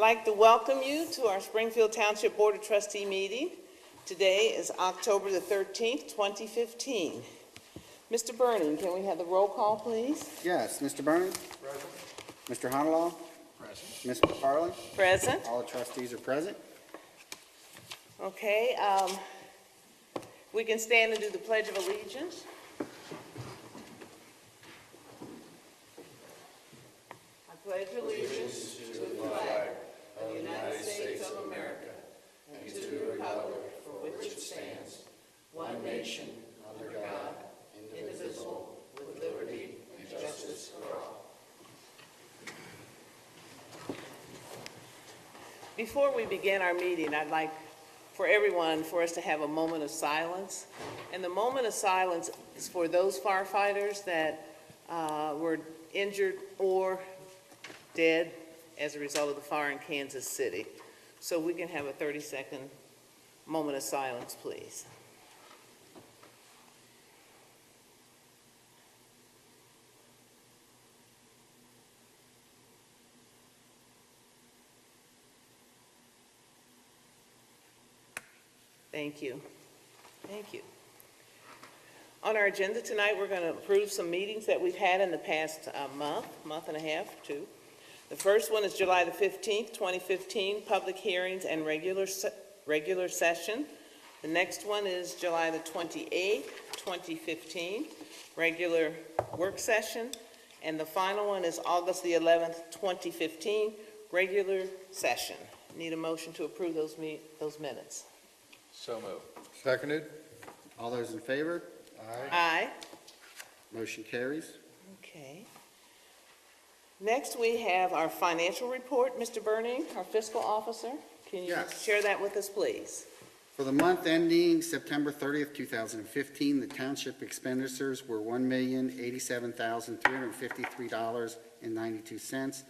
like to welcome you to our Springfield Township Board of Trustee meeting. Today is October the 13th, 2015. Mr. Burning, can we have the roll call, please? Yes, Mr. Burning? Present. Mr. Honolulu? Present. Ms. McFarland? Present. All the trustees are present. Okay, we can stand and do the Pledge of Allegiance. I pledge allegiance to the flag of the United States of America and to the republic for which it stands, one nation, under God, indivisible, with liberty and justice for all. Before we begin our meeting, I'd like for us to have a moment of silence. And the moment of silence is for those firefighters that were injured or dead as a result of the fire in Kansas City. So we can have a 30-second moment of silence, please. Thank you. Thank you. On our agenda tonight, we're going to approve some meetings that we've had in the past month and a half, two. The first one is July the 15th, 2015, public hearings and regular session. The next one is July the 28th, 2015, regular work session. And the final one is August the 11th, 2015, regular session. Need a motion to approve those minutes. So moved. Seconded. All those in favor? Aye. Motion carries. Okay. Next, we have our financial report. Mr. Burning, our fiscal officer. Can you Yes. share that with us, please? For the month ending September 30th, 2015, the township expenditures were $1,087,353.92,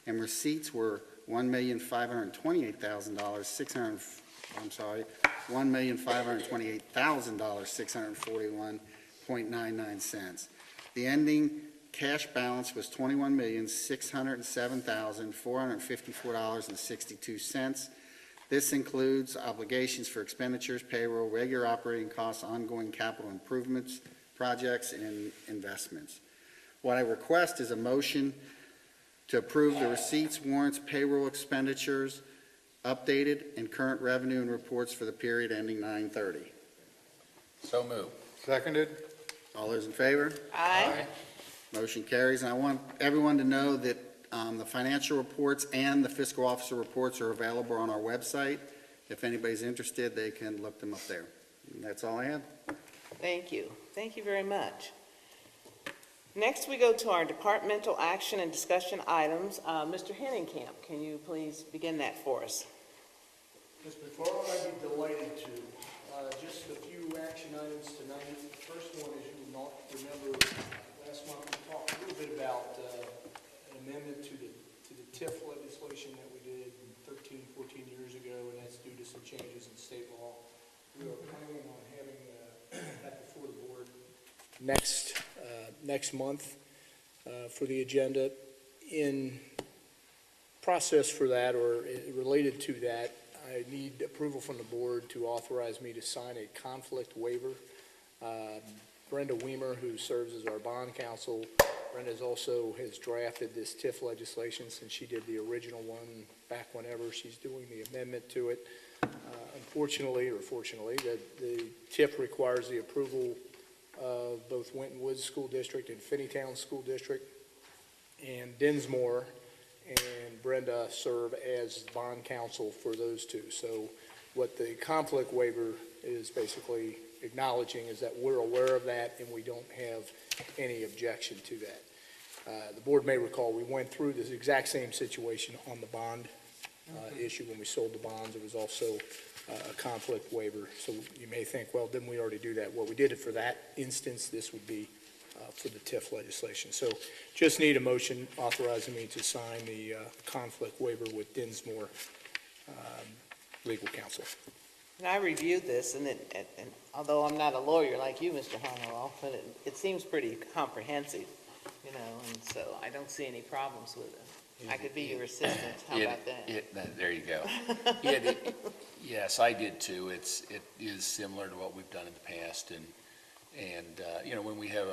and receipts were $1,528,641.99. The ending cash balance was $21,607,454.62. This includes obligations for expenditures, payroll, regular operating costs, ongoing capital improvements, projects, and investments. What I request is a motion to approve the receipts, warrants, payroll expenditures, updated and current revenue and reports for the period ending 9/30. So moved. Seconded. All those in favor? Aye. Motion carries. And I want everyone to know that the financial reports and the fiscal officer reports are available on our website. If anybody's interested, they can look them up there. And that's all I have. Thank you. Thank you very much. Next, we go to our departmental action and discussion items. Mr. Henningkamp, can you please begin that for us? Ms. McFarland, I'd be delighted to. Just a few action items tonight. The first one, as you will remember, last month we talked a little bit about an amendment to the TIF legislation that we did 13, 14 years ago, and that's due to some changes in state law. We are planning on having that before the board next month for the agenda. In process for that, or related to that, I need approval from the board to authorize me to sign a conflict waiver. Brenda Weimer, who serves as our bond counsel, Brenda has drafted this TIF legislation since she did the original one back whenever. She's doing the amendment to it. Unfortunately, or fortunately, the TIF requires the approval of both Winton Woods School District and Finneytown School District, and Dinsmore and Brenda serve as bond counsel for those two. So what the conflict waiver is basically acknowledging is that we're aware of that and we don't have any objection to that. The board may recall we went through this exact same situation on the bond issue when we sold the bonds. It was also a conflict waiver. So you may think, well, didn't we already do that? Well, we did it for that instance. This would be for the TIF legislation. So just need a motion authorizing me to sign the conflict waiver with Dinsmore legal counsel. And I reviewed this, and although I'm not a lawyer like you, Mr. Honolulu, but it seems pretty comprehensive, and so I don't see any problems with it. I could be your assistant. How about that? There you go. Yeah, yes, I did too. It is similar to what we've done in the past, and you know, when we have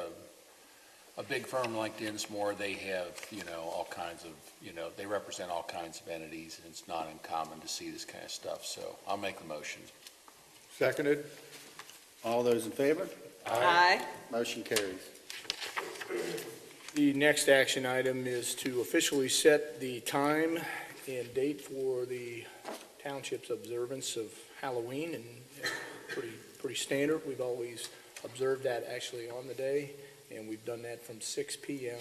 a big firm like Dinsmore, they have, you know, all kinds of, you know, they represent all kinds of entities, and it's not uncommon to see this kind of stuff, so I'll make the motion. Seconded? All those in favor? Aye. Motion carries. The next action item is to officially set the time and date for the township's observance of Halloween, and pretty standard. We've always observed that actually on the day, and we've done that from 6 p.m.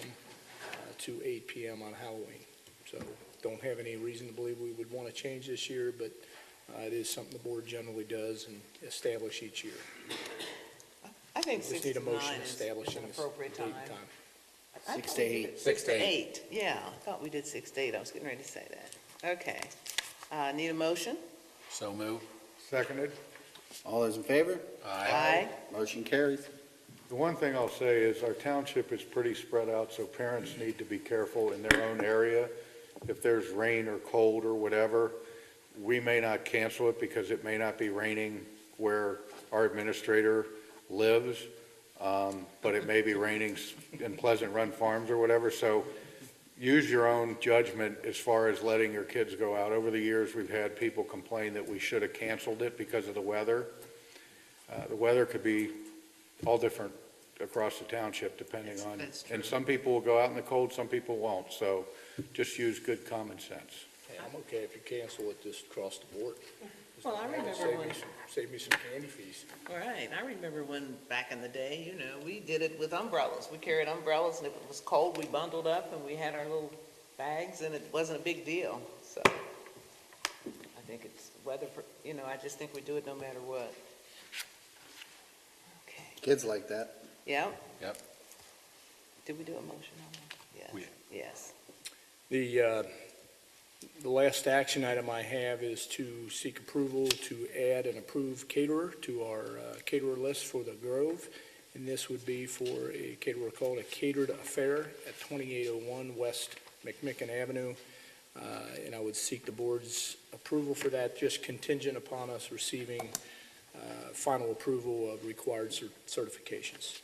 To 8 p.m. on Halloween. So don't have any reason to believe we would want to change this year, but it is something the board generally does and establish each year. I think Just 6 need to a 9 motion is establishing an this appropriate date time. and time. I 6 thought to we 8. did 6 to 8. Yeah, I thought we did 6 to 8. I was getting ready to say that. Okay. Need a motion? So move. Seconded? All those in favor? Aye. Motion carries. The one thing I'll say is our township is pretty spread out, so parents need to be careful in their own area. If there's rain or cold or whatever, we may not cancel it because it may not be raining where our administrator lives, but it may be raining in Pleasant Run Farms or whatever. So use your own judgment as far as letting your kids go out. Over the years, we've had people complain that we should have canceled it because of the weather. The weather could be all different across the township depending on, That's true. and some people will go out in the cold, some people won't. So just use good common sense. Hey, I'm okay if you cancel it just across the board. Well, I remember when, Save me some candy fees. all right, I remember when, back in the day, you know, we did it with umbrellas. We carried umbrellas, and if it was cold, we bundled up, and we had our little bags, and it wasn't a big deal, so. I think it's weather, you know, I just think we do it no matter what. Okay, Kids like that. yeah? Yep. Did we do a motion on that? Yes. We did. Yes. The last action item I have is to seek approval to add an approved caterer to our caterer list for the Grove. And this would be for a caterer called a Catered Affair at 2801 West McMicken Avenue. And I would seek the board's approval for that, just contingent upon us receiving final approval of required certifications.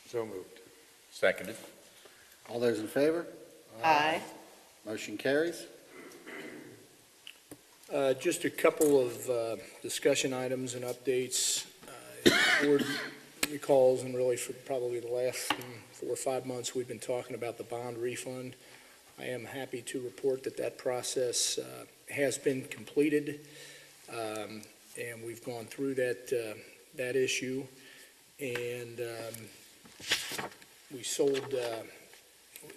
So moved. Seconded. All those in favor? Aye. Motion carries. Just a couple of discussion items and updates. The board recalls, and really for probably the last 4 or 5 months, we've been talking about the bond refund. I am happy to report that that process has been completed, and we've gone through that issue. And we sold,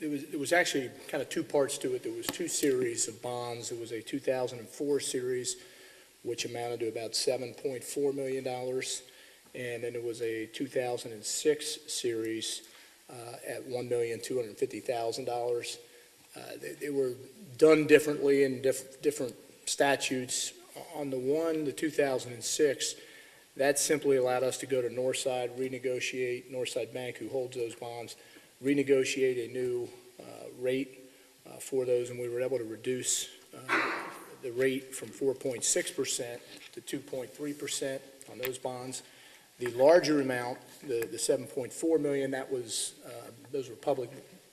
it was actually kind of 2 parts to it. There was 2 series of bonds. There was a 2004 series, which amounted to about $7.4 million. And then there was a 2006 series at $1,250,000. They were done differently in different statutes. On the 2006, that simply allowed us to go to Northside, renegotiate, Northside Bank, who holds those bonds, renegotiate a new rate for those, and we were able to reduce the rate from 4.6% to 2.3% on those bonds. The larger amount, the $7.4 million, those were public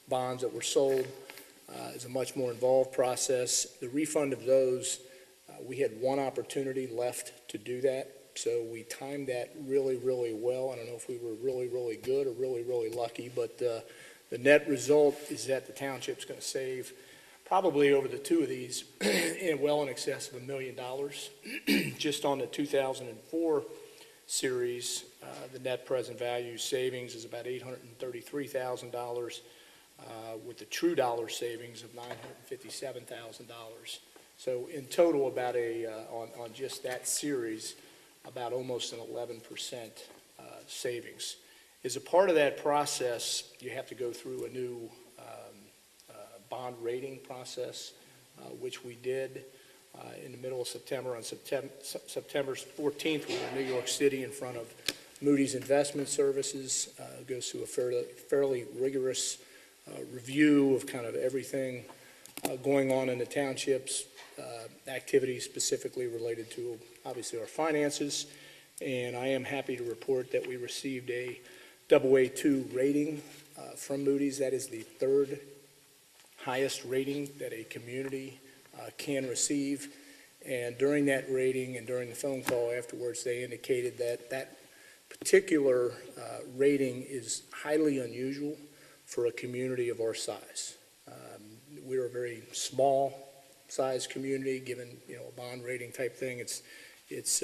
bonds that were sold. It's a much more involved process. The refund of those, we had 1 opportunity left to do that, so we timed that really, really well. I don't know if we were really, really good or really, really lucky, but the net result is that the township's going to save probably over the 2 of these well in excess of $1 million. Just on the 2004 series, the net present value savings is about $833,000, with the true dollar savings of $957,000. So in total, about on just that series, about almost an 11% savings. As a part of that process, you have to go through a new bond rating process, which we did in the middle of September. On September 14th, we were in New York City in front of Moody's Investment Services. It goes through a fairly rigorous review of kind of everything going on in the townships, activities specifically related to, obviously, our finances. And I am happy to report that we received a AA2 rating from Moody's. That is the third highest rating that a community can receive. And during that rating and during the phone call afterwards, they indicated that that particular rating is highly unusual for a community of our size. We're a very small-sized community, given, a bond rating type thing. It's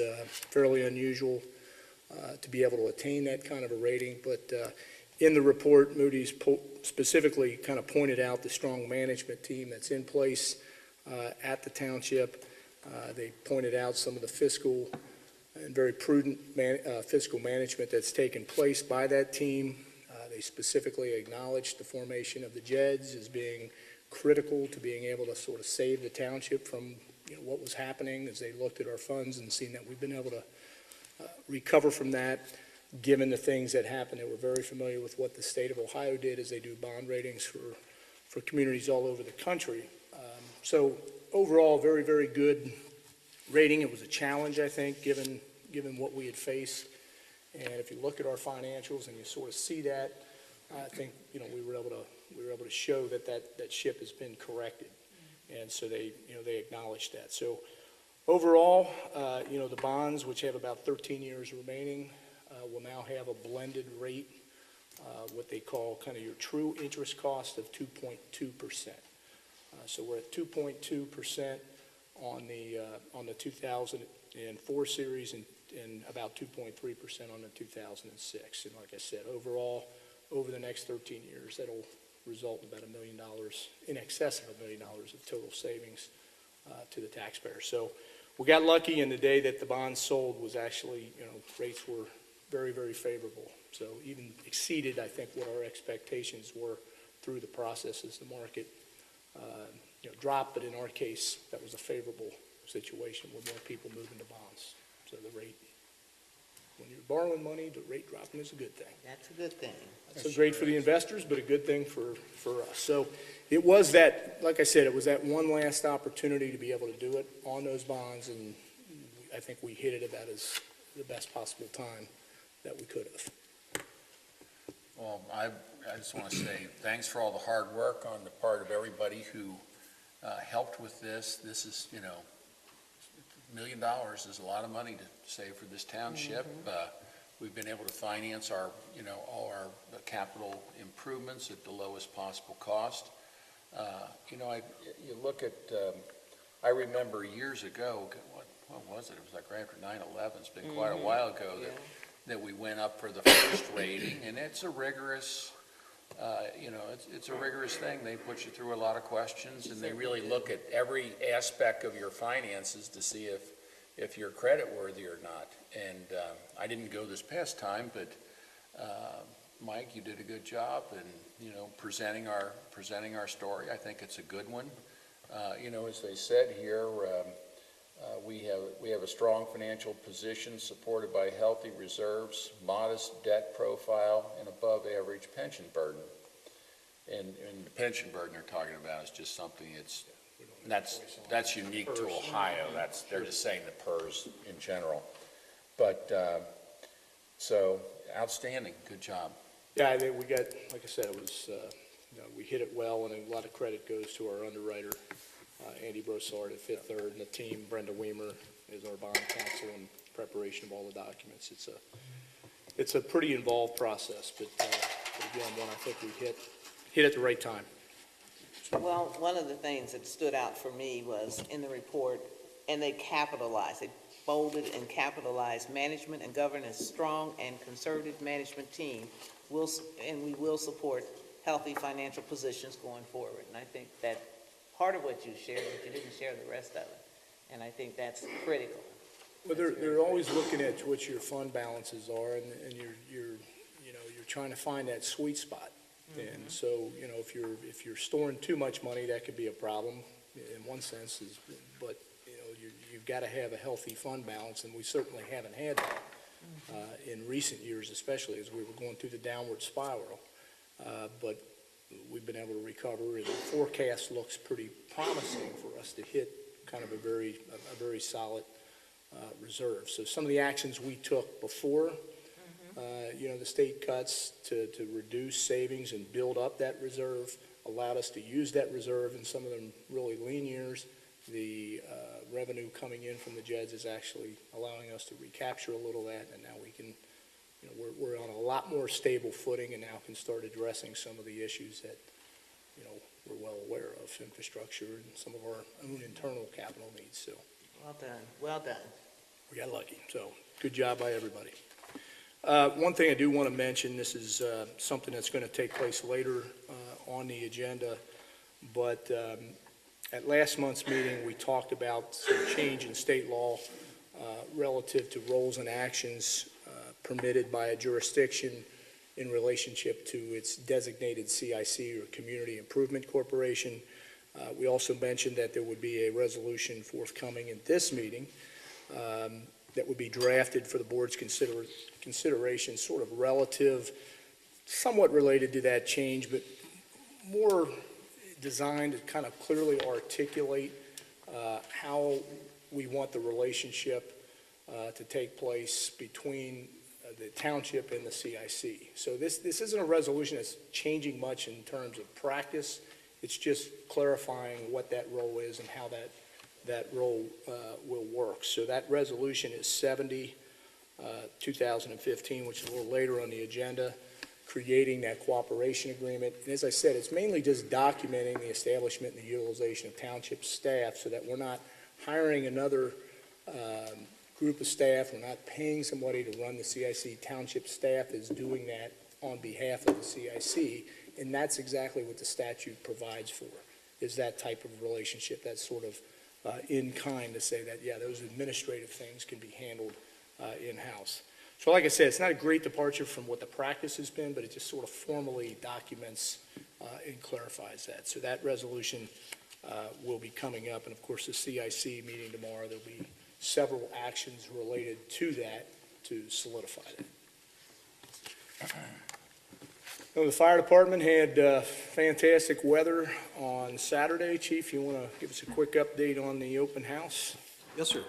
fairly unusual to be able to attain that kind of a rating. But in the report, Moody's specifically kind of pointed out the strong management team that's in place at the township. They pointed out some of the fiscal and very prudent fiscal management that's taken place by that team. They specifically acknowledged the formation of the JEDs as being critical to being able to sort of save the township from what was happening, as they looked at our funds and seen that we've been able to recover from that, given the things that happened. They were very familiar with what the state of Ohio did as they do bond ratings for communities all over the country. So overall, very, very good rating. It was a challenge, I think, given what we had faced. And if you look at our financials and you sort of see that, I think, we were able to show that ship has been corrected. And so they acknowledged that. So overall, the bonds, which have about 13 years remaining, will now have a blended rate, what they call kind of your true interest cost of 2.2%. So we're at 2.2% on the 2004 series and about 2.3% on the 2006. And like I said, overall, over the next 13 years, that'll result in about $1 million, in excess of $1 million of total savings to the taxpayer. So we got lucky, and the day that the bonds sold was actually, rates were very, very favorable. So even exceeded, I think, what our expectations were through the process as the market dropped. But in our case, that was a favorable situation with more people moving to bonds. So the rate, when you're borrowing money, the rate dropping is a good thing. That's a good thing. So great for the investors, but a good thing for us. So it was that, like I said, it was that one last opportunity to be able to do it on those bonds, and I think we hit it about as the best possible time that we could have. Well, I just want to say thanks for all the hard work on the part of everybody who helped with this. This is, $1 million is a lot of money to save for this township. We've been able to finance our, all our capital improvements at the lowest possible cost. You look at, I remember years ago, what was it? It was like right after 9/11. It's been quite a while ago that we went up for the first rating, and it's a rigorous, it's a rigorous thing. They put you through a lot of questions, and they really look at every aspect of your finances to see if you're credit worthy or not. And I didn't go this past time, but Mike, you did a good job in presenting our story. I think it's a good one. As they said here, we have a strong financial position supported by healthy reserves, modest debt profile, and above average pension burden. And the pension burden they're talking about is just something that's unique to Ohio. They're just saying the PERS in general. But so outstanding, good job. Yeah, I think we got, like I said, it was we hit it well, and a lot of credit goes to our underwriter, Andy Brossard at Fifth Third, and the team. Brenda Weimer is our bond counsel in preparation of all the documents. It's a pretty involved process, but again, one I think we hit at the right time. Well, one of the things that stood out for me was in the report, and they bolded and capitalized management and governance, strong and conservative management team, and we will support healthy financial positions going forward. And I think that part of what you shared, but you didn't share the rest of it. And I think that's critical. Well, they're always looking at what your fund balances are, and you're trying to find that sweet spot. And so, if you're storing too much money, that could be a problem in one sense. But you've got to have a healthy fund balance, and we certainly haven't had that in recent years, especially as we were going through the downward spiral. But we've been able to recover, and the forecast looks pretty promising for us to hit kind of a very solid reserve. So some of the actions we took before, the state cuts to reduce savings and build up that reserve allowed us to use that reserve in some of them really lean years. The revenue coming in from the JEDs is actually allowing us to recapture a little of that, and now we can, we're on a lot more stable footing and now can start addressing some of the issues that, we're well aware of, infrastructure and some of our own internal capital needs. So Well done, well done. we got lucky. So good job by everybody. One thing I do want to mention, this is something that's going to take place later on the agenda, but at last month's meeting, we talked about some change in state law relative to roles and actions permitted by a jurisdiction in relationship to its designated CIC, or Community Improvement Corporation. We also mentioned that there would be a resolution forthcoming in this meeting that would be drafted for the board's consideration, sort of relative, somewhat related to that change, but more designed to kind of clearly articulate how we want the relationship to take place between the township and the CIC. So this isn't a resolution that's changing much in terms of practice. It's just clarifying what that role is and how that role will work. So that resolution is 70, 2015, which is a little later on the agenda, creating that cooperation agreement. And as I said, it's mainly just documenting the establishment and the utilization of township staff so that we're not hiring another group of staff. We're not paying somebody to run the CIC. Township staff is doing that on behalf of the CIC, and that's exactly what the statute provides for, is that type of relationship, that sort of in kind, to say that, yeah, those administrative things can be handled in-house. So like I said, it's not a great departure from what the practice has been, but it just sort of formally documents and clarifies that. So that resolution will be coming up, and of course the CIC meeting tomorrow, there'll be several actions related to that to solidify that. The fire department had fantastic weather on Saturday. Chief, you want to give us a quick update on the open house? Yes, sir.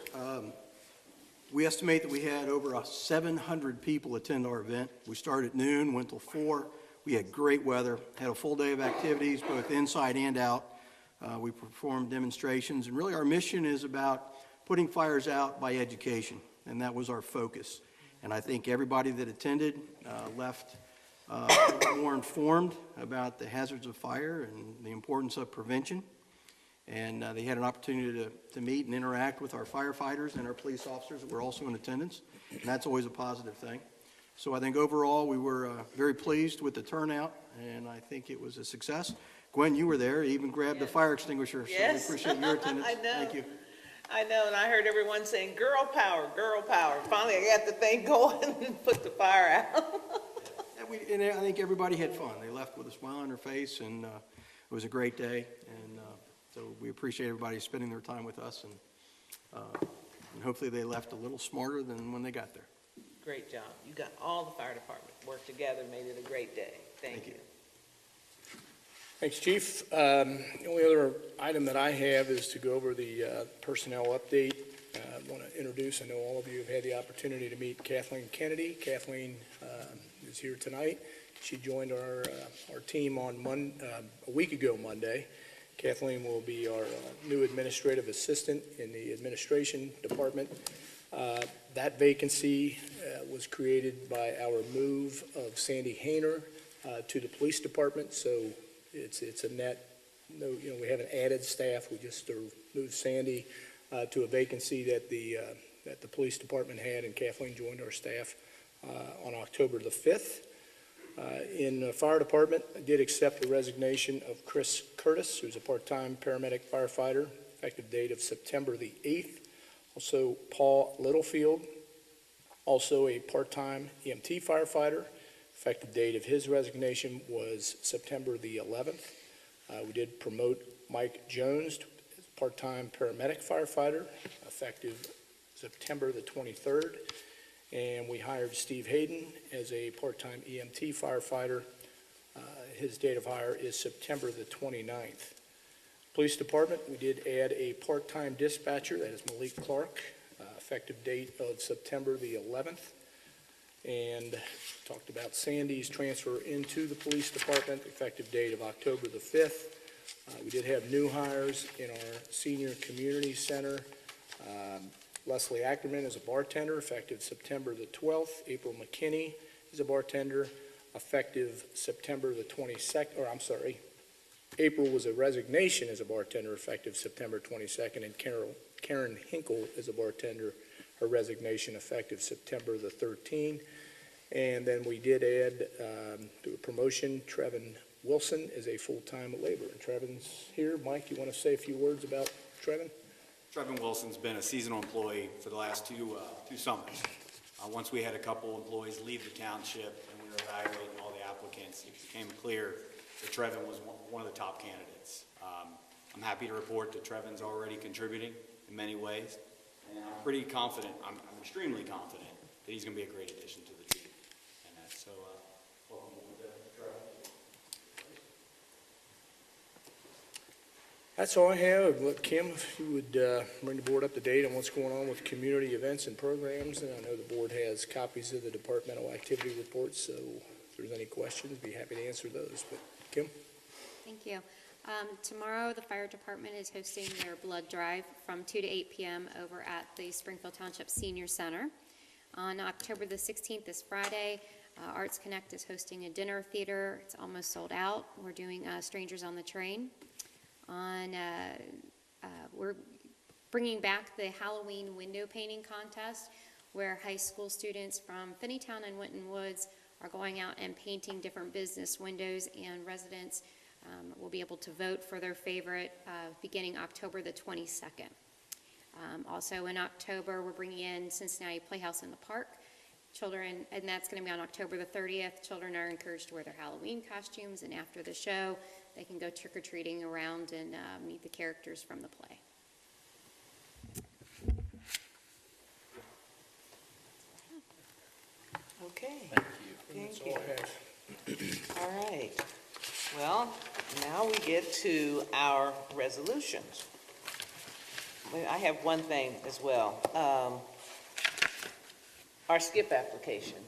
We estimate that we had over 700 people attend our event. We started at noon, went till 4. We had great weather, had a full day of activities, both inside and out. We performed demonstrations, and really our mission is about putting fires out by education, and that was our focus. And I think everybody that attended left more informed about the hazards of fire and the importance of prevention. And they had an opportunity to meet and interact with our firefighters and our police officers that were also in attendance, and that's always a positive thing. So I think overall we were very pleased with the turnout, and I think it was a success. Gwen, you were there, you even grabbed the fire extinguisher, so Yes. we appreciate your attendance. I know. Thank you. I know, and I heard everyone saying, girl power, girl power. Finally, I got the thing going and put the fire out. And I think everybody had fun. They left with a smile on their face, and it was a great day. And so we appreciate everybody spending their time with us, and hopefully they left a little smarter than when they got there. Great job. You got all the fire department worked together, made it a great day. Thank you. Thanks, Chief. The only other item that I have is to go over the personnel update. I want to introduce, I know all of you have had the opportunity to meet Kathleen Kennedy. Kathleen is here tonight. She joined our team on a week ago Monday. Kathleen will be our new administrative assistant in the administration department. That vacancy was created by our move of Sandy Hayner to the police department, so it's a net, we haven't added staff, we just moved Sandy to a vacancy that the police department had, and Kathleen joined our staff on October the 5th. In the fire department, I did accept the resignation of Chris Curtis, who's a part-time paramedic firefighter, effective date of September the 8th. Also, Paul Littlefield, also a part-time EMT firefighter. Effective date of his resignation was September the 11th. We did promote Mike Jones to part-time paramedic firefighter, effective September the 23rd. And we hired Steve Hayden as a part-time EMT firefighter. His date of hire is September the 29th. Police Department, we did add a part-time dispatcher, that is Malik Clark, effective date of September the 11th. And talked about Sandy's transfer into the Police Department, effective date of October the 5th. We did have new hires in our Senior Community Center. Leslie Ackerman is a bartender, effective September the 12th. April McKinney is a bartender, effective September the 22nd, or I'm sorry, April was a resignation as a bartender, effective September 22nd, and Karen Hinkle is a bartender, her resignation effective September the 13th. And then we did add to a promotion, Trevin Wilson is a full-time laborer. And Trevin's here. Mike, you want to say a few words about Trevin? Trevin Wilson's been a seasonal employee for the last two summers. Once we had a couple employees leave the township and we were evaluating all the applicants, it became clear that Trevin was one of the top candidates. I'm happy to report that Trevin's already contributing in many ways, and I'm pretty confident, I'm extremely confident that he's going to be a great addition to the team. And that's welcome to Trevin. That's all I have. Look, Kim, if you would bring the board up to date on what's going on with community events and programs. And I know the board has copies of the departmental activity reports, so if there's any questions, be happy to answer those. But Kim? Thank you. Tomorrow, the fire department is hosting their blood drive from 2 to 8 p.m. over at the Springfield Township Senior Center. On October the 16th, this Friday, Arts Connect is hosting a dinner theater. It's almost sold out. We're doing Strangers on the Train. We're bringing back the Halloween window painting contest, where high school students from Finneytown and Winton Woods are going out and painting different business windows, and residents will be able to vote for their favorite beginning October the 22nd. Also in October, we're bringing in Cincinnati Playhouse in the Park. Children, and that's going to be on October the 30th. Children are encouraged to wear their Halloween costumes, and after the show, they can go trick-or-treating around and meet the characters from the play. Okay. Thank you. Thank That's you. all I have. All right. Well, now we get to our resolutions. I have one thing as well. Our SKIP application.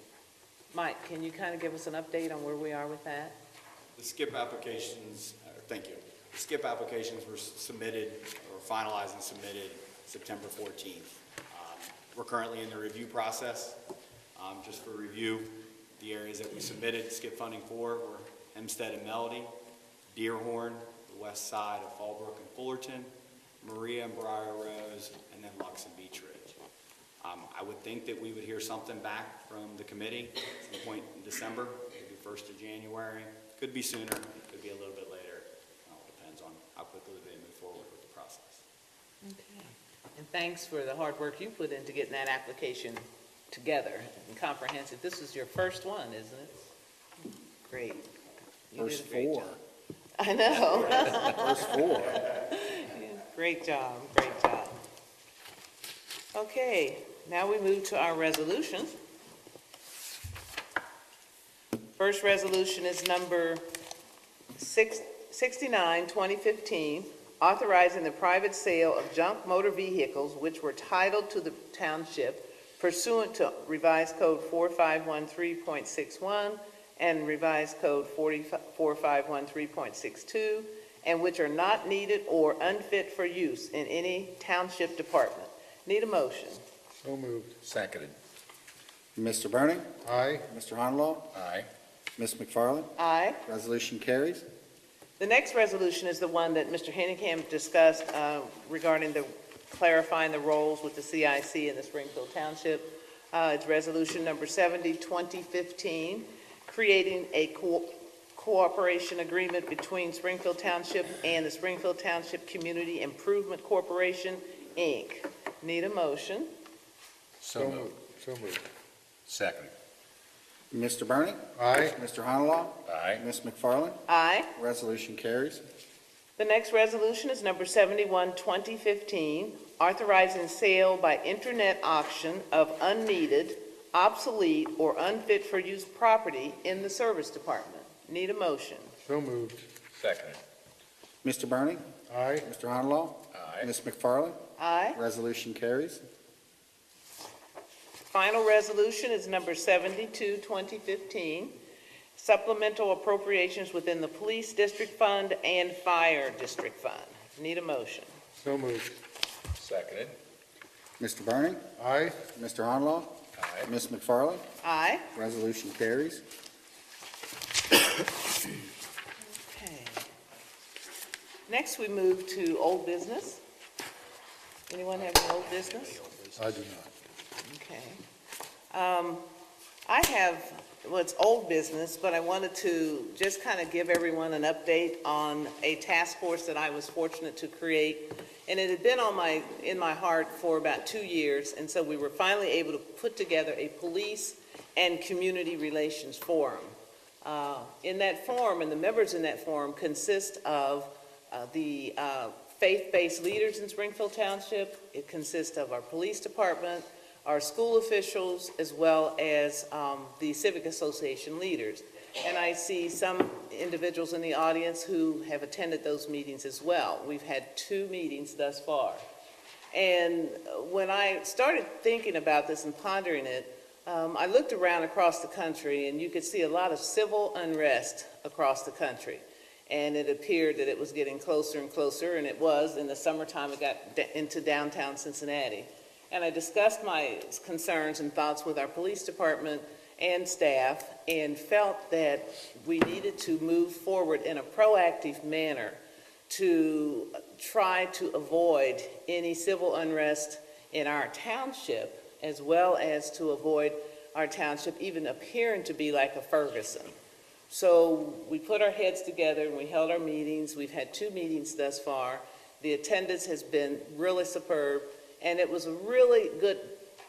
Mike, can you kind of give us an update on where we are with that? The SKIP applications, thank you. The SKIP applications were submitted or finalized and submitted September 14th. We're currently in the review process. Just for review, the areas that we submitted SKIP funding for were Hempstead and Melody, Deerhorn, the west side of Fallbrook and Fullerton, Maria and Briar Rose, and then Lux and Beech Ridge. I would think that we would hear something back from the committee at some point in December, maybe 1st of January. Could be sooner, could be a little bit later. It all depends on how quickly they move forward with the process. Okay. And thanks for the hard work you put into getting that application together and comprehensive. This is your first one, isn't it? Great. You did a First great four. job. I know. First four. Great job, great job. Okay, now we move to our resolutions. First resolution is number 69, 2015, authorizing the private sale of junk motor vehicles which were titled to the township pursuant to Revised Code 4513.61 and Revised Code 4513.62, and which are not needed or unfit for use in any township department. Need a motion? So moved. Seconded. Mr. Burning? Aye. Mr. Honalaw? Aye. Ms. McFarland? Aye. Resolution carries. The next resolution is the one that Mr. Henningham discussed regarding the clarifying the roles with the CIC in the Springfield Township. It's resolution number 70, 2015, creating a cooperation agreement between Springfield Township and the Springfield Township Community Improvement Corporation, Inc. Need a motion? So moved. So moved. Seconded. Mr. Burning? Aye. Mr. Honalaw? Aye. Ms. McFarland? Aye. Resolution carries. The next resolution is number 71, 2015, authorizing sale by internet auction of unneeded, obsolete, or unfit for use property in the service department. Need a motion? So moved. Second. Mr. Burning? Aye. Mr. Honalaw? Aye. Ms. McFarland? Aye. Resolution carries. Final resolution is number 72, 2015, supplemental appropriations within the Police District Fund and Fire District Fund. Need a motion. So moved. Seconded. Mr. Burning? Aye. Mr. Honalaw? Aye. Ms. McFarland? Aye. Resolution carries. Okay. Next, we move to old business. Anyone have any old business? I do not. Okay. I have, well, it's old business, but I wanted to just kind of give everyone an update on a task force that I was fortunate to create. And it had been in my heart for about 2 years, and so we were finally able to put together a police and community relations forum. In that forum, and the members in that forum consist of the faith-based leaders in Springfield Township. It consists of our police department, our school officials, as well as the Civic Association leaders. And I see some individuals in the audience who have attended those meetings as well. We've had 2 meetings thus far. And when I started thinking about this and pondering it, I looked around across the country, and you could see a lot of civil unrest across the country. And it appeared that it was getting closer and closer, and it was. In the summertime, it got into downtown Cincinnati. And I discussed my concerns and thoughts with our police department and staff, and felt that we needed to move forward in a proactive manner to try to avoid any civil unrest in our township, as well as to avoid our township even appearing to be like a Ferguson. So we put our heads together and we held our meetings. We've had 2 meetings thus far. The attendance has been really superb, and it was a really good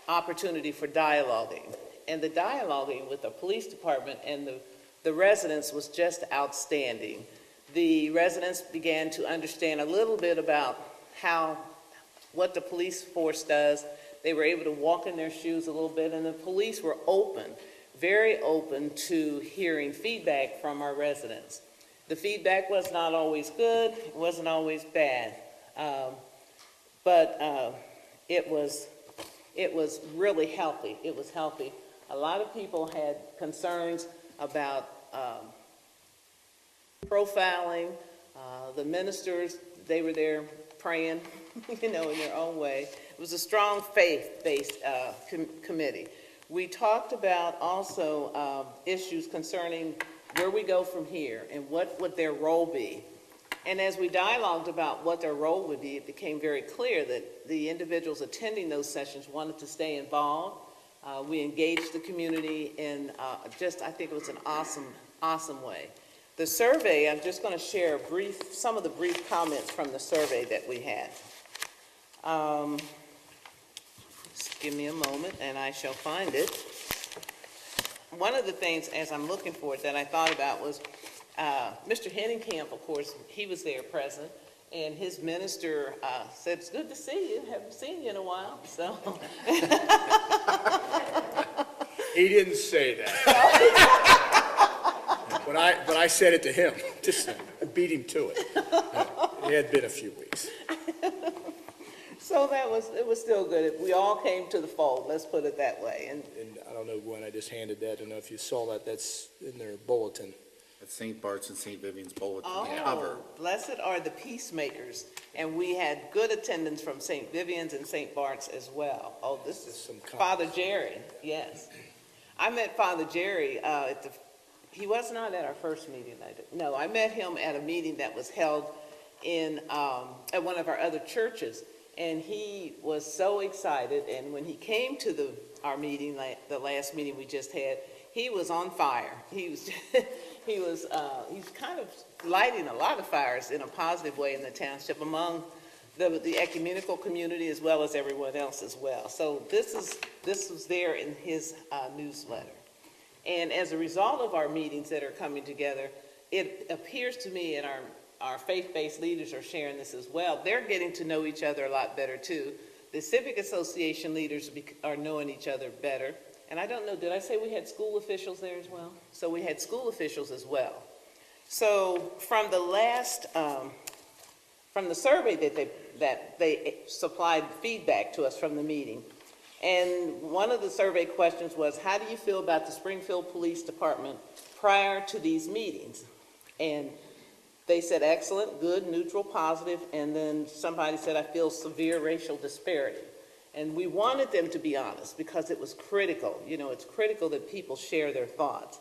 opportunity for dialoguing. And the dialoguing with the police department and the residents was just outstanding. The residents began to understand a little bit about what the police force does. They were able to walk in their shoes a little bit, and the police were open, very open to hearing feedback from our residents. The feedback was not always good, it wasn't always bad, but it was really healthy. It was healthy. A lot of people had concerns about profiling. The ministers, they were there praying, in their own way. It was a strong faith-based committee. We talked about also issues concerning where we go from here and what would their role be. And as we dialogued about what their role would be, it became very clear that the individuals attending those sessions wanted to stay involved. We engaged the community in I think it was an awesome way. The survey, I'm just going to share some of the brief comments from the survey that we had. Just give me a moment and I shall find it. One of the things, as I'm looking for it, that I thought about was Mr. Henningkamp, of course, he was there present, and his minister said, "It's good to see you. Haven't seen you in a while." So He didn't say that. But I said it to him. Just beat him to it. It had been a few weeks. So it was still good. We all came to the fold, let's put it that way. And And I don't know, Gwen, I just handed that. I don't know if you saw that. That's in their bulletin. At St. Bart's and St. Vivian's Bulletin cover. Blessed are the peacemakers. And we had good attendance from St. Vivian's and St. Bart's as well. Oh, this is Some Father Jerry, yes. I met Father Jerry he was not at our first meeting. No, I met him at a meeting that was held at one of our other churches. And he was so excited, and when he came to our meeting, the last meeting we just had, he was on fire. He's kind of lighting a lot of fires in a positive way in the township among the ecumenical community as well as everyone else as well. So this was there in his newsletter. And as a result of our meetings that are coming together, it appears to me, and our faith-based leaders are sharing this as well, they're getting to know each other a lot better too. The Civic Association leaders are knowing each other better. And I don't know, did I say we had school officials there as well? So we had school officials as well. So from the last, from the survey that they supplied feedback to us from the meeting, and one of the survey questions was, how do you feel about the Springfield Police Department prior to these meetings? And they said excellent, good, neutral, positive, and then somebody said, I feel severe racial disparity. And we wanted them to be honest because it was critical. You know, it's critical that people share their thoughts.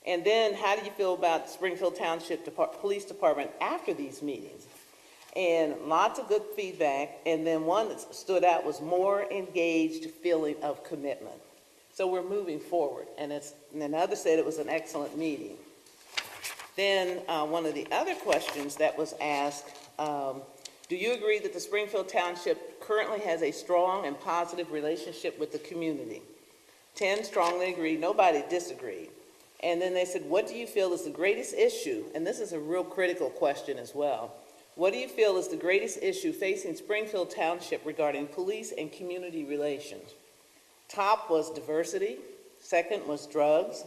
And then, how do you feel about Springfield Township Police Department after these meetings? And lots of good feedback. And then one that stood out was more engaged feeling of commitment. So we're moving forward. And another said it was an excellent meeting. Then one of the other questions that was asked, do you agree that the Springfield Township currently has a strong and positive relationship with the community? 10 strongly agreed, nobody disagreed. And then they said, what do you feel is the greatest issue? And this is a real critical question as well. What do you feel is the greatest issue facing Springfield Township regarding police and community relations? Top was diversity, second was drugs.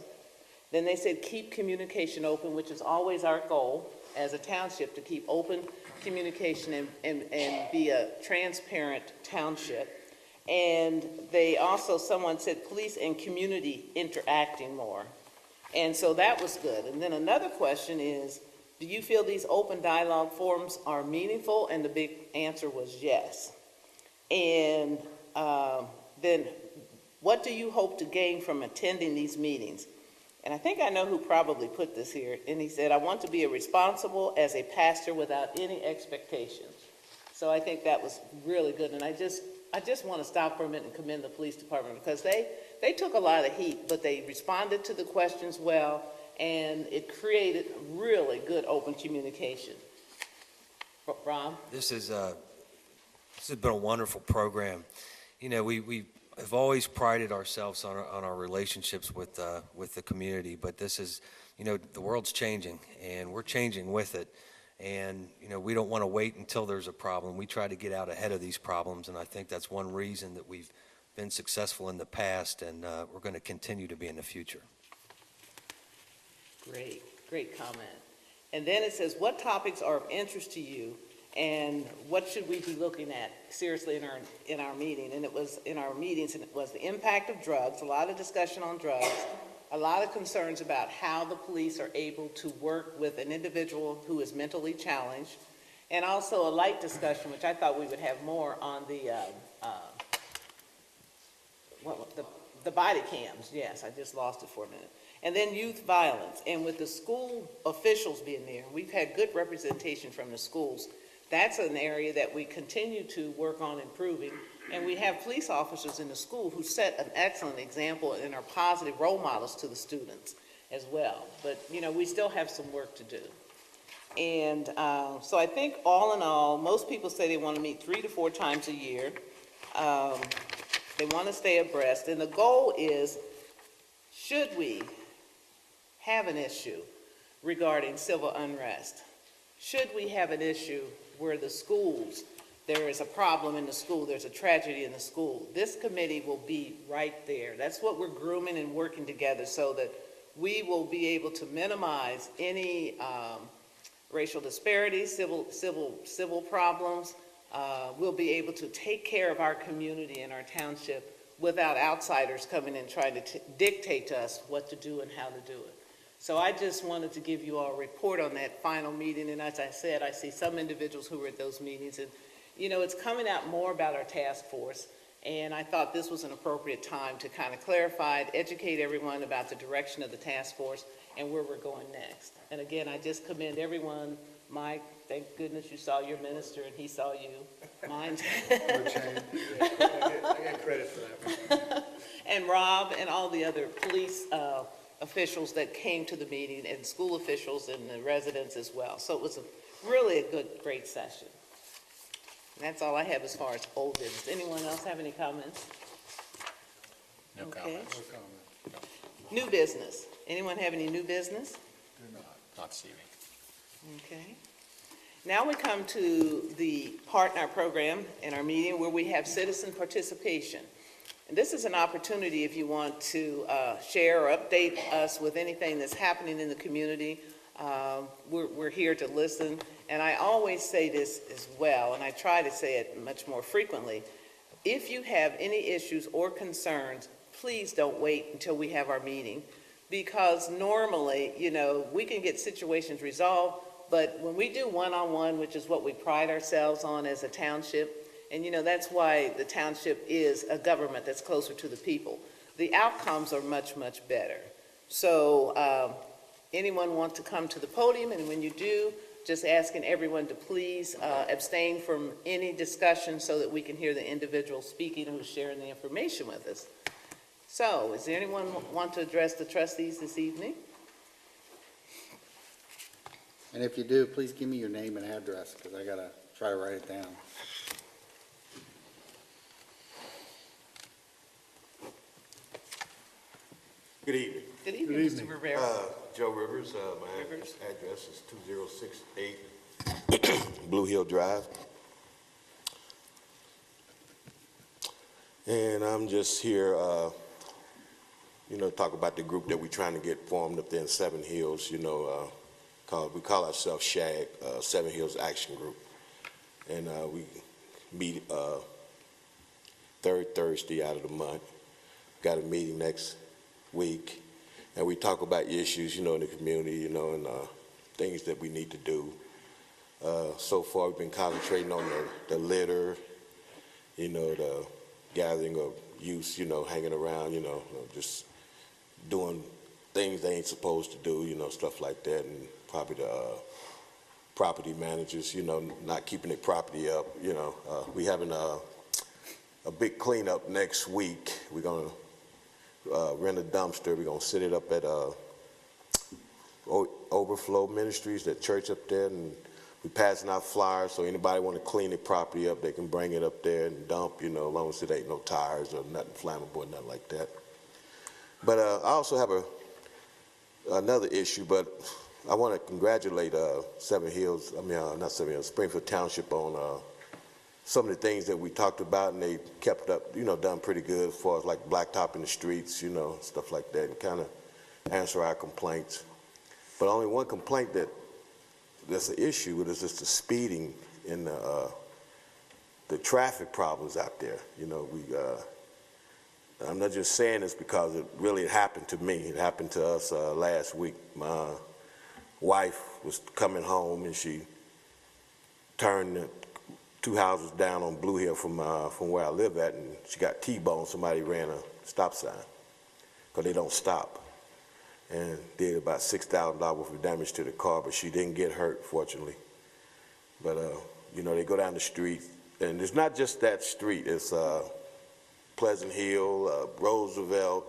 Then they said keep communication open, which is always our goal as a township, to keep open communication and be a transparent township. And they also, someone said police and community interacting more. And so that was good. And then another question is, do you feel these open dialogue forums are meaningful? And the big answer was yes. And then what do you hope to gain from attending these meetings? And I think I know who probably put this here. And he said, I want to be responsible as a pastor without any expectations. So I think that was really good. And I just want to stop for a minute and commend the police department because they took a lot of heat, but they responded to the questions well, and it created really good open communication. Rob? This has been a wonderful program. You know, we have always prided ourselves on our relationships with the community, but this is, you know, the world's changing, and we're changing with it. And, you know, we don't want to wait until there's a problem. We try to get out ahead of these problems, and I think that's one reason that we've been successful in the past, and we're going to continue to be in the future. Great comment. And then it says, what topics are of interest to you, and what should we be looking at seriously in our meeting? And it was in our meetings, and it was the impact of drugs, a lot of discussion on drugs, a lot of concerns about how the police are able to work with an individual who is mentally challenged, and also a light discussion, which I thought we would have more on the body cams. Yes, I just lost it for a minute. And then youth violence, and with the school officials being there, we've had good representation from the schools. That's an area that we continue to work on improving. And we have police officers in the school who set an excellent example and are positive role models to the students as well. But, you know, we still have some work to do. And so I think all in all, most people say they want to meet 3 to 4 times a year. They want to stay abreast. And the goal is, should we have an issue regarding civil unrest? Should we have an issue where the schools, there is a problem in the school, there's a tragedy in the school, this committee will be right there. That's what we're grooming and working together so that we will be able to minimize any racial disparities, civil problems. We'll be able to take care of our community and our township without outsiders coming in trying to dictate to us what to do and how to do it. So I just wanted to give you all a report on that final meeting, and as I said, I see some individuals who were at those meetings, and you know, it's coming out more about our task force, and I thought this was an appropriate time to kind of clarify, educate everyone about the direction of the task force and where we're going next. And again, I just commend everyone. Mike, thank goodness you saw your minister and he saw you. Mine. I get credit for that. And Rob and all the other police officials that came to the meeting, and school officials and the residents as well. So it was really a great session. And that's all I have as far as old business. Anyone else have any comments? No Okay. comments. New business. Anyone have any new business? Not this evening. Okay. Now we come to the part in our program, in our meeting, where we have citizen participation. And this is an opportunity if you want to share or update us with anything that's happening in the community. We're here to listen, and I always say this as well, and I try to say it much more frequently. If you have any issues or concerns, please don't wait until we have our meeting, because normally, we can get situations resolved, but when we do one-on-one, which is what we pride ourselves on as a township, and that's why the township is a government that's closer to the people, the outcomes are much, much better. So anyone want to come to the podium, and when you do, just asking everyone to please abstain from any discussion so that we can hear the individual speaking who's sharing the information with us. So, is there anyone want to address the trustees this evening? And if you do, please give me your name and address, because I got to try to write it down. Good evening. Good evening, Mr. Rivera. Joe Rivers. My Rivers. address is 2068 Blue Hill Drive. And I'm just here, talk about the group that we're trying to get formed up there in Seven Hills, we call ourselves SHAG, Seven Hills Action Group. And we meet third Thursday out of the month. Got a meeting next week, and we talk about issues, in the community, and things that we need to do. So far, we've been concentrating on the litter, the gathering of youth, hanging around, just doing things they ain't supposed to do, stuff like that, and probably the property managers, not keeping their property up, we having a big cleanup next week. We're going to rent a dumpster. We're going to set it up at Overflow Ministries, that church up there, and we're passing out flyers, so anybody want to clean their property up, they can bring it up there and dump, as long as it ain't no tires or nothing flammable or nothing like that. But I also have another issue, but I want to congratulate Springfield Township on some of the things that we talked about, and they kept up, done pretty good as far as like blacktop in the streets, stuff like that, and kind of answer our complaints. But only one complaint that's an issue with is just the speeding and the traffic problems out there. I'm not just saying this because it really happened to me. It happened to us last week. My wife was coming home, and she turned 2 houses down on Blue Hill from where I live at, and she got T-boned. Somebody ran a stop sign because they don't stop, and did about $6,000 worth of damage to the car, but she didn't get hurt, fortunately. But they go down the street, and it's not just that street. It's Pleasant Hill, Roosevelt,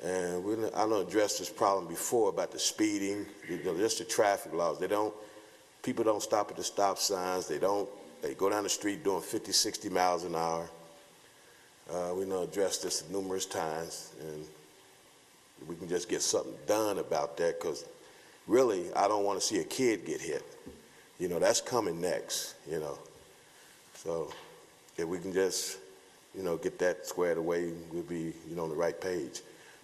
and I don't address this problem before about the speeding, just the traffic laws. People don't stop at the stop signs. They go down the street doing 50, 60 miles an hour. We address this numerous times, and we can just get something done about that, because really, I don't want to see a kid get hit. That's coming next, So if we can just, get that squared away, we'll be, on the right page.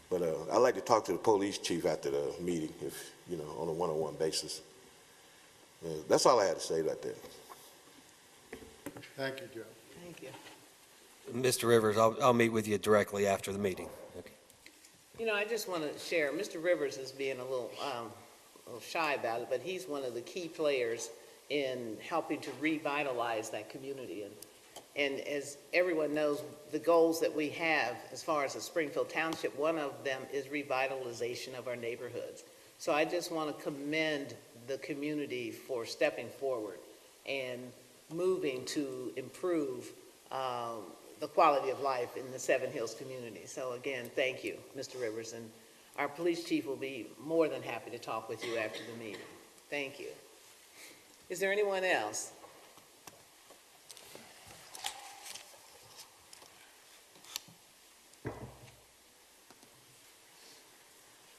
But I'd like to talk to the police chief after the meeting, if, on a one-on-one basis. That's all I had to say about that. Thank you, Joe. Thank you. Mr. Rivers, I'll meet with you directly after the meeting. Okay. I just want to share, Mr. Rivers is being a little shy about it, but he's one of the key players in helping to revitalize that community. And as everyone knows, the goals that we have as far as the Springfield Township, one of them is revitalization of our neighborhoods. So I just want to commend the community for stepping forward and moving to improve the quality of life in the Seven Hills community. So again, thank you, Mr. Rivers, and our police chief will be more than happy to talk with you after the meeting. Thank you. Is there anyone else?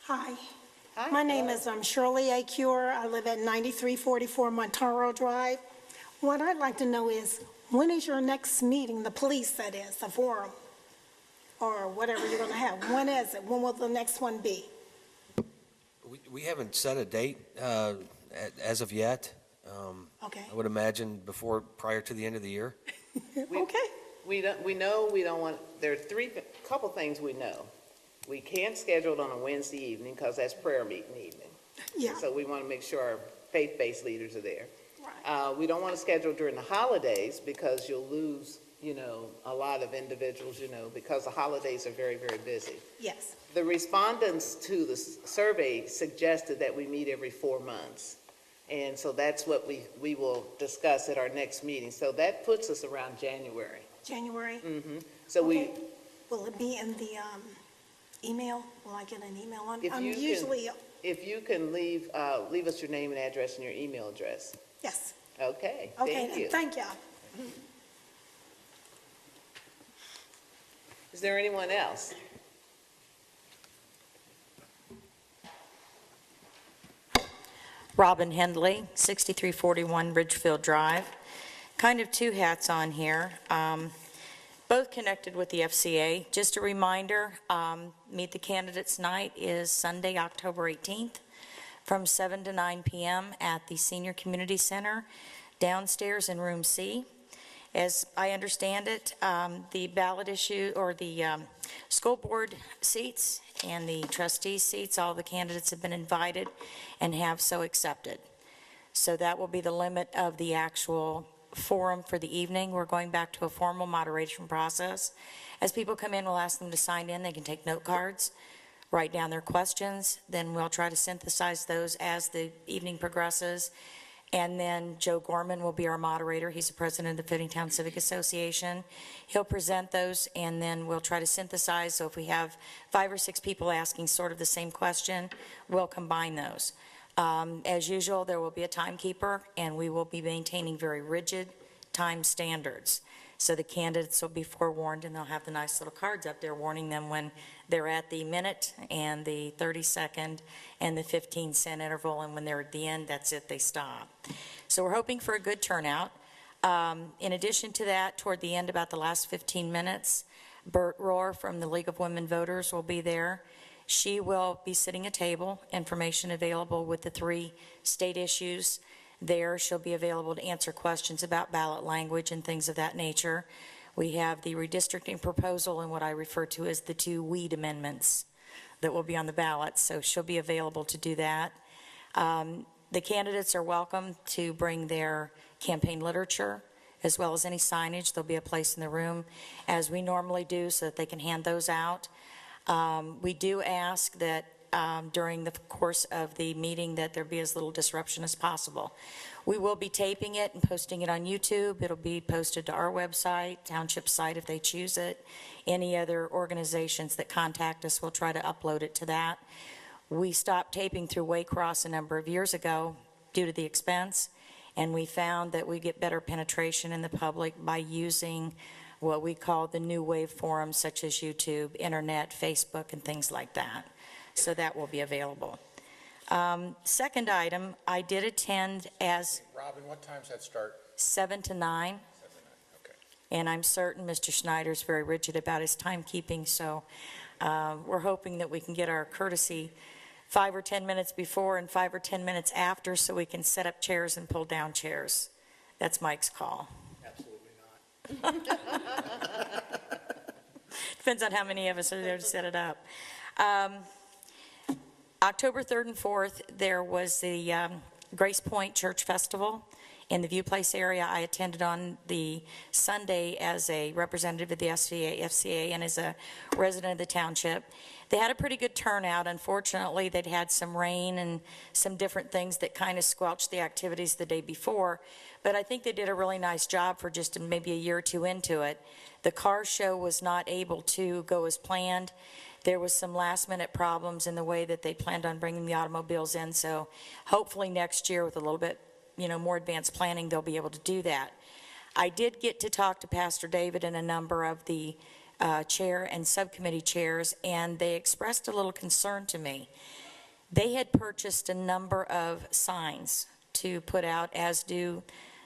Hi. Hi. My name is Shirley A. Cure. I live at 9344 Montaro Drive. What I'd like to know is, when is your next meeting, the police, that is, the forum, or whatever you're going to have? When is it? When will the next one be? We haven't set a date as of yet. Okay, I would imagine prior to the end of the year. okay. We know we don't want, there are couple things we know. We can't schedule it on a Wednesday evening because that's prayer meeting evening. Yeah, So we want to make sure our faith-based leaders are there. right. We don't want to schedule during the holidays because you'll lose, a lot of individuals, because the holidays are very, very busy. Yes, The respondents to the survey suggested that we meet every 4 months. And so that's what we will discuss at our next meeting. So that puts us around January. January. So Okay. Will it be in the email? Will I get an email on? If I'm you can- usually, if you can leave us your name and address and your email address. yes. Okay, Okay, thank you. thank y'all. Is there anyone else? Robin Hendley, 6341 Ridgefield Drive. Kind of two hats on here, both connected with the FCA. Just a reminder, Meet the Candidates Night is Sunday, October 18th, from 7 to 9 p.m. at the Senior Community Center, downstairs in Room C. As I understand it, the ballot issue, or the school board seats and the trustee seats, all the candidates have been invited and have so accepted. So that will be the limit of the actual forum for the evening. We're going back to a formal moderation process. As people come in, we'll ask them to sign in. They can take note cards, write down their questions. Then we'll try to synthesize those as the evening progresses. And then Joe Gorman will be our moderator. He's the president of the Finneytown Civic Association. He'll present those, and then we'll try to synthesize. So if we have 5 or 6 people asking sort of the same question, we'll combine those. As usual, there will be a timekeeper, and we will be maintaining very rigid time standards. So the candidates will be forewarned, and they'll have the nice little cards up there warning them when they're at the minute and the 30-second and the 15-cent interval, and when they're at the end, that's it, they stop. So we're hoping for a good turnout. In addition to that, toward the end, about the last 15 minutes, Bert Rohr from the League of Women Voters will be there. She will be sitting at a table, information available with the 3 state issues there. She'll be available to answer questions about ballot language and things of that nature. We have the redistricting proposal and what I refer to as the 2 weed amendments that will be on the ballot, so she'll be available to do that. The candidates are welcome to bring their campaign literature as well as any signage. There'll be a place in the room, as we normally do, so that they can hand those out. We do ask that during the course of the meeting that there be as little disruption as possible. We will be taping it and posting it on YouTube. It'll be posted to our website, township site if they choose it. Any other organizations that contact us will try to upload it to that. We stopped taping through Waycross a number of years ago due to the expense, and we found that we get better penetration in the public by using what we call the new wave forums, such as YouTube, internet, Facebook, and things like that. So that will be available. Second item, I did attend as Robin, what time's that start? 7 to 9. 7 to 9, okay. And I'm certain Mr. Schneider's very rigid about his timekeeping, so we're hoping that we can get our courtesy 5 or 10 minutes before and 5 or 10 minutes after, so we can set up chairs and pull down chairs. That's Mike's call. Absolutely not. Depends on how many of us are there to set it up. October 3rd and 4th, there was the Grace Point Church Festival in the View Place area. I attended on the Sunday as a representative of the FCA and as a resident of the township. They had a pretty good turnout. Unfortunately, they'd had some rain and some different things that kind of squelched the activities the day before. But I think they did a really nice job for just maybe a year or two into it. The car show was not able to go as planned. There was some last-minute problems in the way that they planned on bringing the automobiles in, so hopefully next year with a little bit, more advanced planning, they'll be able to do that. I did get to talk to Pastor David and a number of the chair and subcommittee chairs, and they expressed a little concern to me. They had purchased a number of signs to put out, as do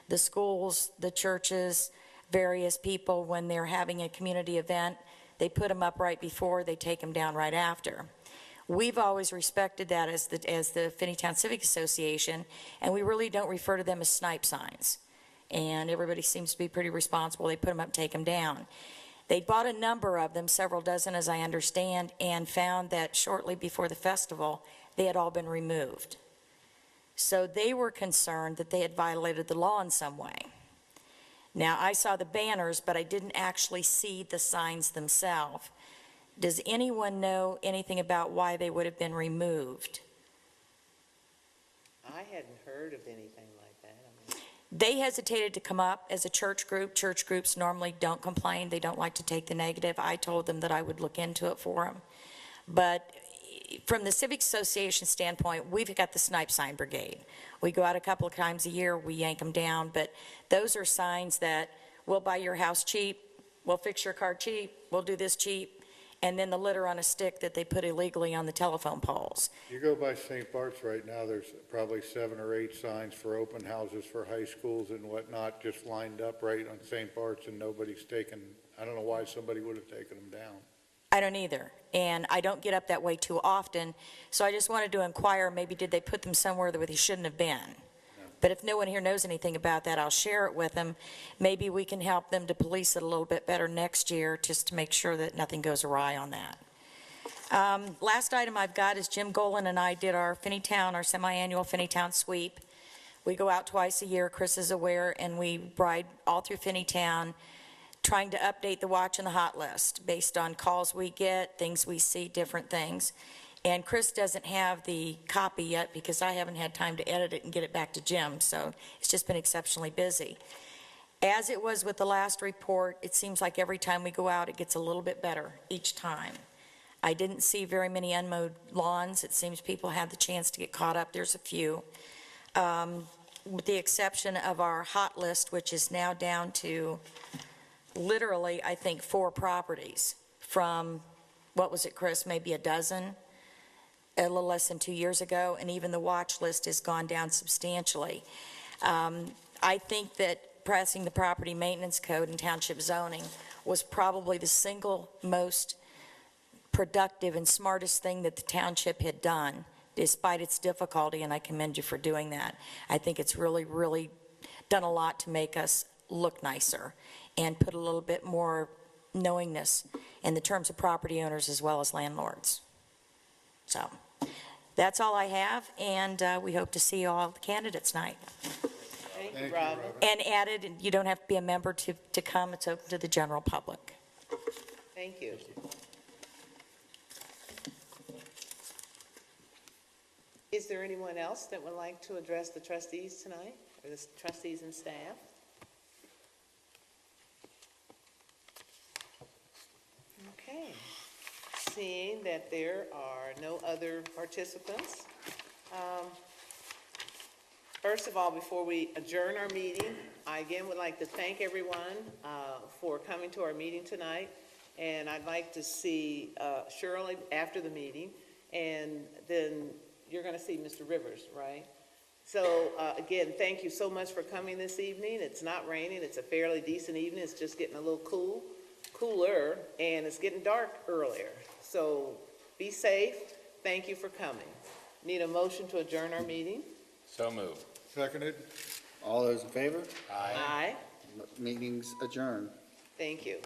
the schools, the churches, various people when they're having a community event. They put them up right before, they take them down right after. We've always respected that as the Finneytown Civic Association, and we really don't refer to them as snipe signs. And everybody seems to be pretty responsible. They put them up, take them down. They bought a number of them, several dozen as I understand, and found that shortly before the festival, they had all been removed. So they were concerned that they had violated the law in some way. Now, I saw the banners, but I didn't actually see the signs themselves. Does anyone know anything about why they would have been removed? I hadn't heard of anything like that. They hesitated to come up as a church group. Church groups normally don't complain. They don't like to take the negative. I told them that I would look into it for them. But from the Civic Association standpoint, we've got the Snipe Sign Brigade. We go out a couple of times a year, we yank them down, but those are signs that we'll buy your house cheap, we'll fix your car cheap, we'll do this cheap, and then the litter on a stick that they put illegally on the telephone poles. You go by St. Bart's right now, there's probably 7 or 8 signs for open houses for high schools and whatnot, just lined up right on St. Bart's, and nobody's taken, I don't know why somebody would have taken them down. I don't either, and I don't get up that way too often, so I just wanted to inquire, maybe did they put them somewhere that they shouldn't have been? But if no one here knows anything about that, I'll share it with them. Maybe we can help them to police it a little bit better next year, just to make sure that nothing goes awry on that. Last item I've got is Jim Golan and I did our semi-annual Finneytown sweep. We go out twice a year, Chris is aware, and we ride all through Finneytown, trying to update the watch and the hot list based on calls we get, things we see, different things. And Chris doesn't have the copy yet because I haven't had time to edit it and get it back to Jim, so it's just been exceptionally busy. As it was with the last report, it seems like every time we go out, it gets a little bit better each time. I didn't see very many unmowed lawns. It seems people had the chance to get caught up. There's a few. With the exception of our hot list, which is now down to literally, I think, 4 properties from, what was it, Chris, maybe a dozen, a little less than 2 years ago, and even the watch list has gone down substantially. I think that passing the property maintenance code and township zoning was probably the single most productive and smartest thing that the township had done, despite its difficulty, and I commend you for doing that. I think it's really, really done a lot to make us look nicer and put a little bit more knowingness in the terms of property owners as well as landlords. So that's all I have, and we hope to see all the candidates tonight. Thank you, Robin. And added, you don't have to be a member to come. It's open to the general public. Thank you. Is there anyone else that would like to address the trustees tonight, or the trustees and staff? Okay. Seeing that there are no other participants, first of all, before we adjourn our meeting, I again would like to thank everyone for coming to our meeting tonight, and I'd like to see Shirley after the meeting, and then you're going to see Mr. Rivers, right? So again, thank you so much for coming this evening. It's not raining. It's a fairly decent evening. It's just getting a little cooler, and it's getting dark earlier. So be safe. Thank you for coming. Need a motion to adjourn our meeting? So moved. Seconded? All those in favor? Aye. Meeting's adjourned. Thank you.